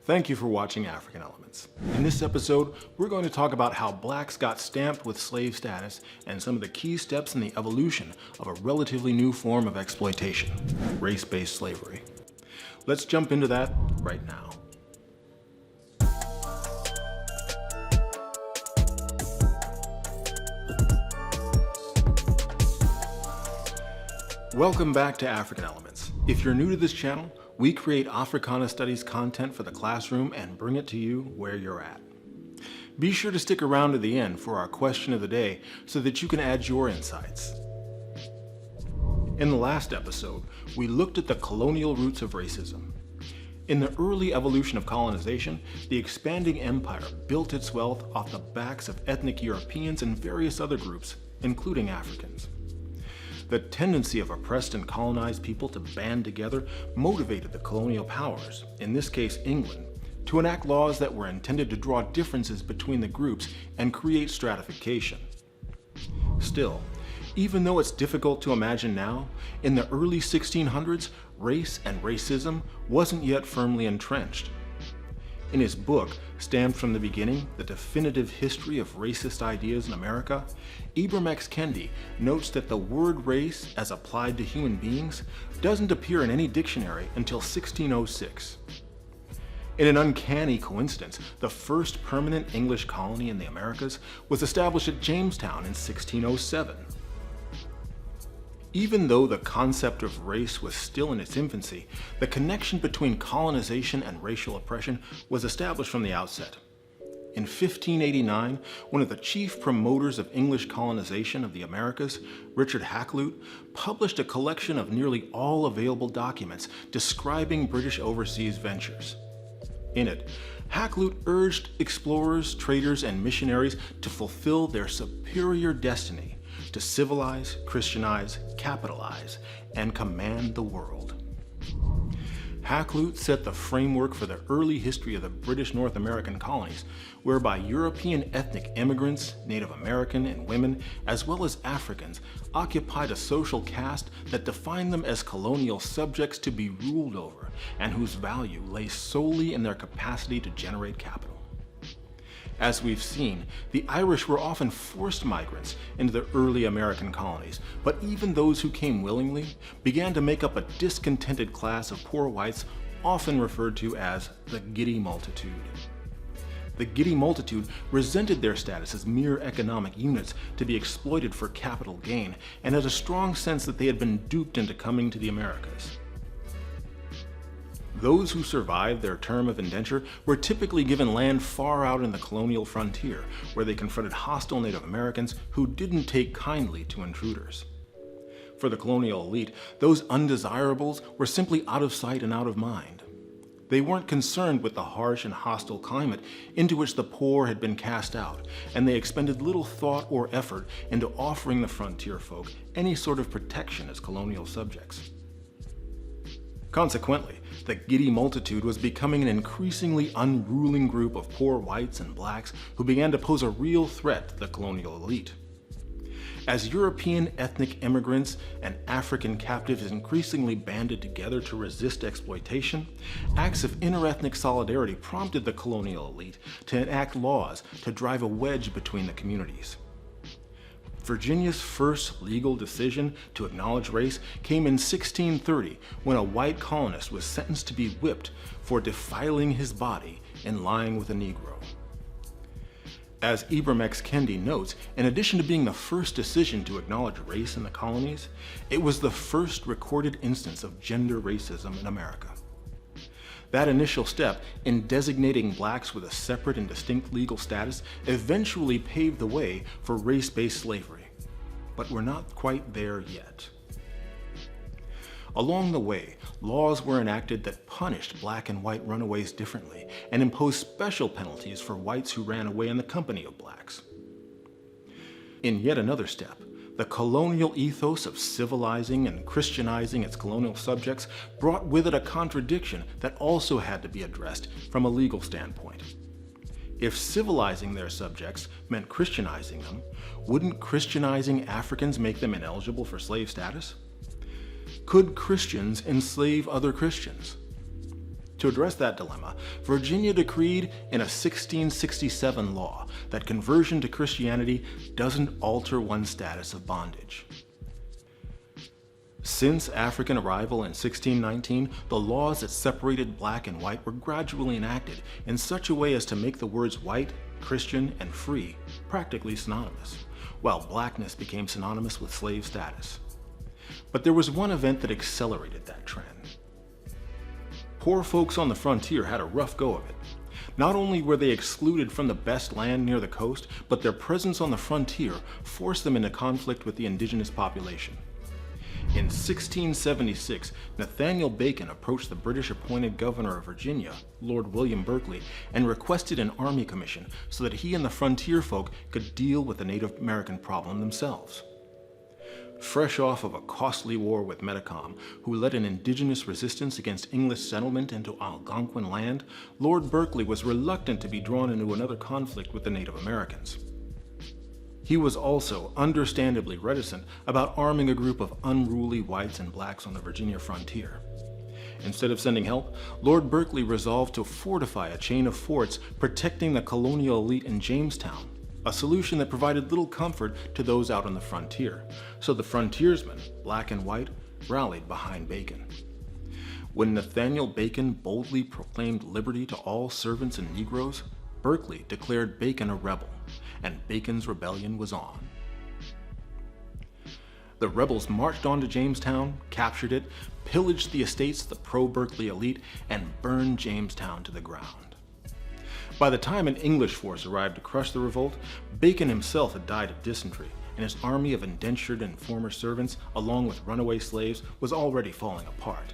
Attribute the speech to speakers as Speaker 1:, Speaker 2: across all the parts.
Speaker 1: Thank you for watching African Elements. In this episode, we're going to talk about how blacks got stamped with slave status and some of the key steps in the evolution of a relatively new form of exploitation, race-based slavery. Let's jump into that right now. Welcome back to African Elements. If you're new to this channel, we create Africana Studies content for the classroom and bring it to you where you're at. Be sure to stick around to the end for our question of the day so that you can add your insights. In the last episode, we looked at the colonial roots of racism. In the early evolution of colonization, the expanding empire built its wealth off the backs of ethnic Europeans and various other groups, including Africans. The tendency of oppressed and colonized people to band together motivated the colonial powers, in this case England, to enact laws that were intended to draw differences between the groups and create stratification. Still, even though it's difficult to imagine now, in the early 1600s, race and racism wasn't yet firmly entrenched. In his book, Stamped from the Beginning, The Definitive History of Racist Ideas in America, Ibram X. Kendi notes that the word race, as applied to human beings, doesn't appear in any dictionary until 1606. In an uncanny coincidence, the first permanent English colony in the Americas was established at Jamestown in 1607. Even though the concept of race was still in its infancy, the connection between colonization and racial oppression was established from the outset. In 1589, one of the chief promoters of English colonization of the Americas, Richard Hakluyt, published a collection of nearly all available documents describing British overseas ventures. In it, Hakluyt urged explorers, traders, and missionaries to fulfill their superior destiny to civilize, Christianize, capitalize, and command the world. Hakluyt set the framework for the early history of the British North American colonies, whereby European ethnic immigrants, Native American and women, as well as Africans, occupied a social caste that defined them as colonial subjects to be ruled over, and whose value lay solely in their capacity to generate capital. As we've seen, the Irish were often forced migrants into the early American colonies, but even those who came willingly began to make up a discontented class of poor whites, often referred to as the giddy multitude. The giddy multitude resented their status as mere economic units to be exploited for capital gain, and had a strong sense that they had been duped into coming to the Americas. Those who survived their term of indenture were typically given land far out in the colonial frontier, where they confronted hostile Native Americans who didn't take kindly to intruders. For the colonial elite, those undesirables were simply out of sight and out of mind. They weren't concerned with the harsh and hostile climate into which the poor had been cast out, and they expended little thought or effort into offering the frontier folk any sort of protection as colonial subjects. Consequently, the giddy multitude was becoming an increasingly unruling group of poor whites and blacks who began to pose a real threat to the colonial elite. As European ethnic immigrants and African captives increasingly banded together to resist exploitation, acts of interethnic solidarity prompted the colonial elite to enact laws to drive a wedge between the communities. Virginia's first legal decision to acknowledge race came in 1630, when a white colonist was sentenced to be whipped for defiling his body and lying with a Negro. As Ibram X. Kendi notes, in addition to being the first decision to acknowledge race in the colonies, it was the first recorded instance of gender racism in America. That initial step in designating blacks with a separate and distinct legal status eventually paved the way for race-based slavery. But we're not quite there yet. Along the way, laws were enacted that punished black and white runaways differently and imposed special penalties for whites who ran away in the company of blacks. In yet another step, the colonial ethos of civilizing and Christianizing its colonial subjects brought with it a contradiction that also had to be addressed from a legal standpoint. If civilizing their subjects meant Christianizing them, wouldn't Christianizing Africans make them ineligible for slave status? Could Christians enslave other Christians? To address that dilemma, Virginia decreed in a 1667 law that conversion to Christianity doesn't alter one's status of bondage. Since African arrival in 1619, the laws that separated black and white were gradually enacted in such a way as to make the words white, Christian, and free practically synonymous, while blackness became synonymous with slave status. But there was one event that accelerated that trend. Poor folks on the frontier had a rough go of it. Not only were they excluded from the best land near the coast, but their presence on the frontier forced them into conflict with the indigenous population. In 1676, Nathaniel Bacon approached the British-appointed governor of Virginia, Lord William Berkeley, and requested an army commission so that he and the frontier folk could deal with the Native American problem themselves. Fresh off of a costly war with Metacom, who led an indigenous resistance against English settlement into Algonquin land, Lord Berkeley was reluctant to be drawn into another conflict with the Native Americans. He was also understandably reticent about arming a group of unruly whites and blacks on the Virginia frontier. Instead of sending help, Lord Berkeley resolved to fortify a chain of forts protecting the colonial elite in Jamestown, a solution that provided little comfort to those out on the frontier, so the frontiersmen, black and white, rallied behind Bacon. When Nathaniel Bacon boldly proclaimed liberty to all servants and Negroes, Berkeley declared Bacon a rebel, and Bacon's rebellion was on. The rebels marched on to Jamestown, captured it, pillaged the estates of the pro-Berkeley elite, and burned Jamestown to the ground. By the time an English force arrived to crush the revolt, Bacon himself had died of dysentery, and his army of indentured and former servants, along with runaway slaves, was already falling apart.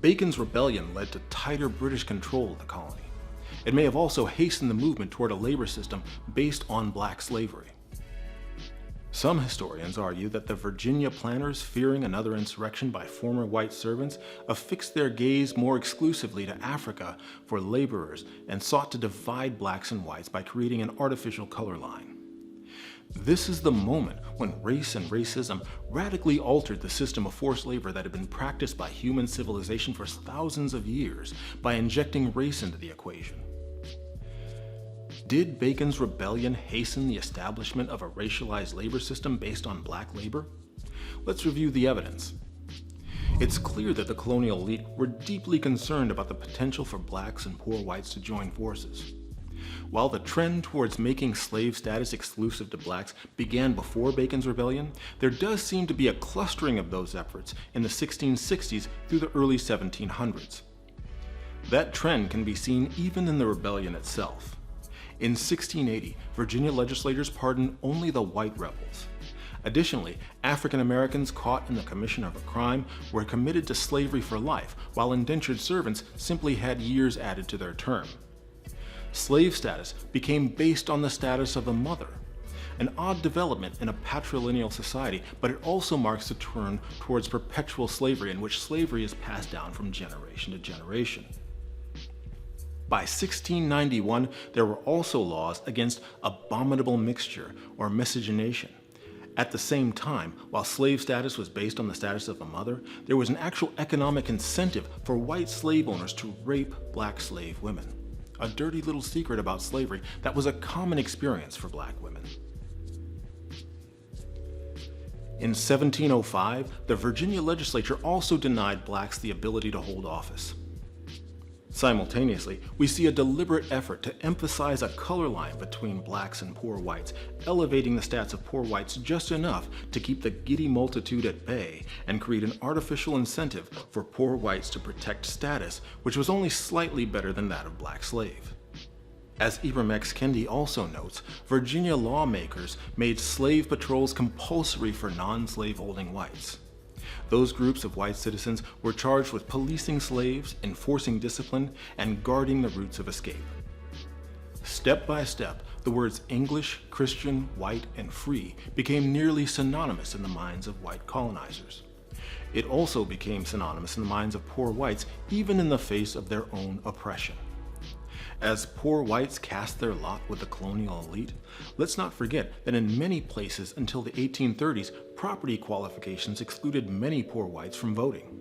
Speaker 1: Bacon's rebellion led to tighter British control of the colony. It may have also hastened the movement toward a labor system based on black slavery. Some historians argue that the Virginia planters, fearing another insurrection by former white servants, affixed their gaze more exclusively to Africa for laborers and sought to divide blacks and whites by creating an artificial color line. This is the moment when race and racism radically altered the system of forced labor that had been practiced by human civilization for thousands of years by injecting race into the equation. Did Bacon's rebellion hasten the establishment of a racialized labor system based on black labor? Let's review the evidence. It's clear that the colonial elite were deeply concerned about the potential for blacks and poor whites to join forces. While the trend towards making slave status exclusive to blacks began before Bacon's rebellion, there does seem to be a clustering of those efforts in the 1660s through the early 1700s. That trend can be seen even in the rebellion itself. In 1680, Virginia legislators pardoned only the white rebels. Additionally, African Americans caught in the commission of a crime were committed to slavery for life, while indentured servants simply had years added to their term. Slave status became based on the status of the mother, an odd development in a patrilineal society, but it also marks a turn towards perpetual slavery in which slavery is passed down from generation to generation. By 1691, there were also laws against abominable mixture or miscegenation. At the same time, while slave status was based on the status of a mother, there was an actual economic incentive for white slave owners to rape black slave women. A dirty little secret about slavery that was a common experience for black women. In 1705, the Virginia legislature also denied blacks the ability to hold office. Simultaneously, we see a deliberate effort to emphasize a color line between blacks and poor whites, elevating the stats of poor whites just enough to keep the giddy multitude at bay and create an artificial incentive for poor whites to protect status, which was only slightly better than that of black slave. As Ibram X. Kendi also notes, Virginia lawmakers made slave patrols compulsory for non-slave holding whites. Those groups of white citizens were charged with policing slaves, enforcing discipline, and guarding the routes of escape. Step by step, the words English, Christian, white, and free became nearly synonymous in the minds of white colonizers. It also became synonymous in the minds of poor whites, even in the face of their own oppression. As poor whites cast their lot with the colonial elite, let's not forget that in many places until the 1830s, property qualifications excluded many poor whites from voting.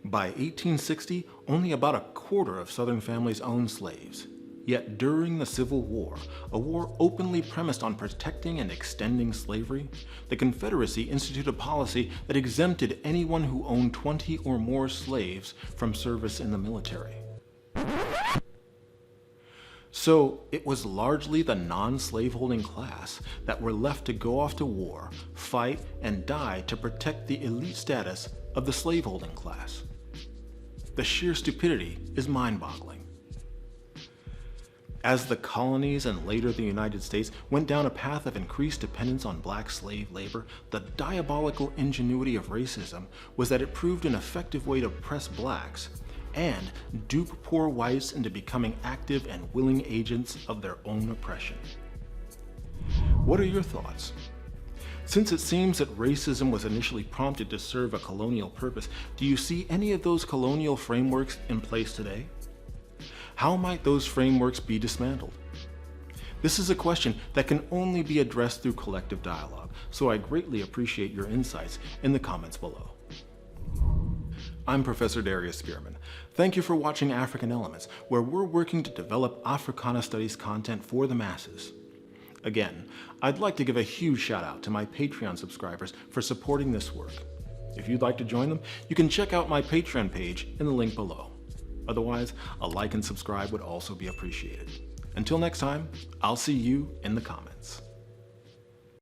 Speaker 1: By 1860, only about a quarter of Southern families owned slaves. Yet during the Civil War, a war openly premised on protecting and extending slavery, the Confederacy instituted a policy that exempted anyone who owned 20 or more slaves from service in the military. So it was largely the non-slaveholding class that were left to go off to war, fight, and die to protect the elite status of the slaveholding class. The sheer stupidity is mind-boggling. As the colonies and later the United States went down a path of increased dependence on black slave labor, the diabolical ingenuity of racism was that it proved an effective way to oppress blacks and dupe poor whites into becoming active and willing agents of their own oppression. What are your thoughts? Since it seems that racism was initially prompted to serve a colonial purpose, do you see any of those colonial frameworks in place today? How might those frameworks be dismantled? This is a question that can only be addressed through collective dialogue, so I greatly appreciate your insights in the comments below. I'm Professor Darius Spearman. Thank you for watching African Elements, where we're working to develop Africana Studies content for the masses. Again, I'd like to give a huge shout out to my Patreon subscribers for supporting this work. If you'd like to join them, you can check out my Patreon page in the link below. Otherwise, a like and subscribe would also be appreciated. Until next time, I'll see you in the comments.